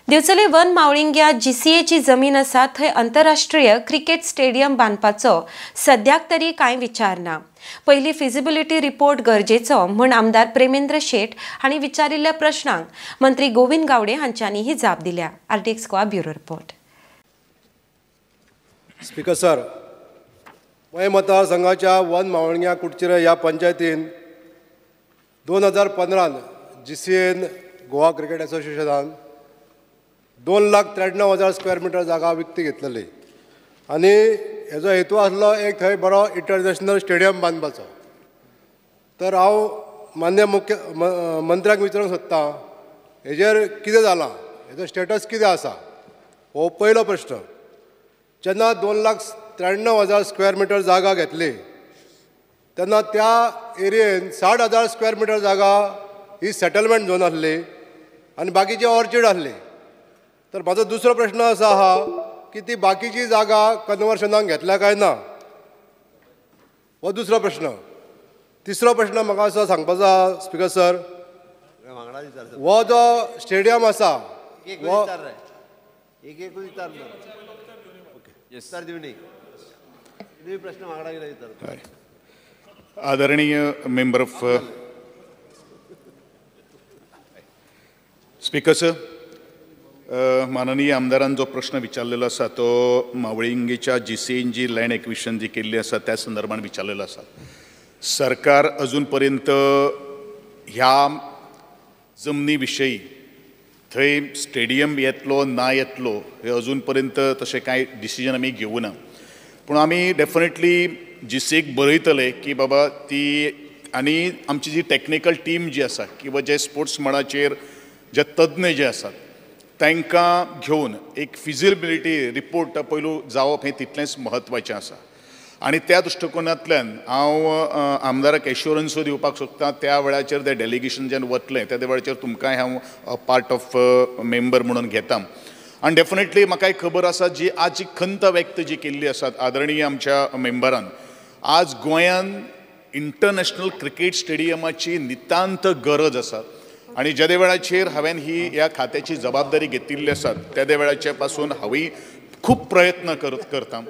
दिवचले one मावळिंग्या जीसीएची जमीन आसा थंय आंतरराष्ट्रीय क्रिकेट स्टेडियम बांदपाचो सद्याक तरी कांय विचार ना। पयली फिजिबिलिटी रिपोर्ट गरजेचो म्हण आमदार प्रेमेंद्र शेट हांणी विचारिल्ल्या प्रश्नांक मंत्री गोविंद गावडे हांच्यांनी ही जाप दिल्या। RTX Goa bureau report. Speaker sir, मय मतदारसंघाच्या वन मावळिंग्या कुडचिरे ह्या पंचायतीन 2015 जीसीएन गोवा क्रिकेट असोसिएशनान 2,93,000 स्क्वेअर मीटर जागा विकती घेतलेली आणि हेजो हेतू आसलो एक थंय बरो इंटरनॅशनल स्टेडियम बांदपाचो। तर हांव मान्य मंत्र्याक विचारूंक सोदतां हेजेर कितें जालां, हेजो स्टेटस कितें आसा हो पयलो प्रश्न। जेन्ना 2,93,000 स्क्वेअर मीटर जागा घेतली तेन्ना त्या एरियेन 60,000 स्क्वेअर मीटर जागा ही सेटलमेंट झोन आसली आनी बाकीची ऑर्चिड आसली। तर माझा दुसरो प्रश्न असा आहा की ती बाकीची जागा कन्वर्शनाक घेतल्या काय ना, हो दुसरो प्रश्न। तिसरो प्रश्न म्हाका असो सांगपाचो आहा स्पीकर सर, हो जो स्टेडियम आसा हो आदरणीय मेंबर ऑफ स्पीकर सर, माननीय आमदारान जो प्रश्न विचारलेलो आसा तो मावळिंगेच्या जीसीएन जी लँड एक्विशन जी केल्ली आसा त्या संदर्भात विचारलेलो आसा। सरकार अजून पर्यंत ह्या जमनी विशयी थंय स्टेडियम येतलो ना येतलो हे अजून पर्यंत तशें कांय डिसिजन आमी घेवना, पूण आमी डेफिनेटली जीसीएक बरयतले की बाबा ती आनी आमची जी टॅक्निकल टीम जी आसा किंवा जे स्पोर्ट्स मळाचेर जे तज्ञ जे आसात तांकां घेवन एक फिजिबिलिटी रिपोर्ट पयलू जावप हें तितलेंच म्हत्वाचें आसा। आनी त्या दृश्टिकोनांतल्यान हांव आमदाराक एश्युरन्सो दिवपाक सोदतां त्या वेळाचेर तें डेलिगेशन जेन्ना वतलें त्या वेळाचेर तुमकांय हांव पार्ट ऑफ मेंबर म्हणून घेतां। आनी डेफिनेटली म्हाकाय खबर आसा जी आज खंत व्यक्त जी केल्ली आसा आदरणीय आमच्या मेंबरान, आज गोंयान इंटरनॅशनल क्रिकेट स्टेडियमाची नितांत गरज आसा आणि ज्या वेळाचेर हांवें ही ह्या खात्याची जबाबदारी घेतिल्ली आसा त्या वेळाचे पासून हांवूय खूब प्रयत्न करतां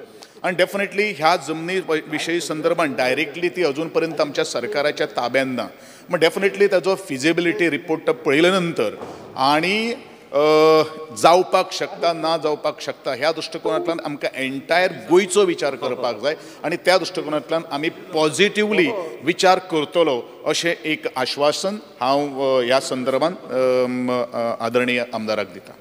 आणि डेफिनेटली ह्या जमनी विशयी संदर्भात डायरेक्टली ती अजून पर्यंत आमच्या सरकाराच्या ताब्यात ना, मग डेफिनेटली ताजो फिजिबिलिटी रिपोर्ट पळयल्या नंतर आणि जावपाक शकता ना जावपाक शकता ह्या दृश्टिकोनांतल्यान आमकां एंटायर गोंयचो विचार करपाक जाय आणि त्या दृश्टिकोनांतल्यान आमी पॉझिटिव्हली विचार करतलो अशें एक आश्वासन हांव ह्या संदर्भात आदरणीय आमदाराक दितां।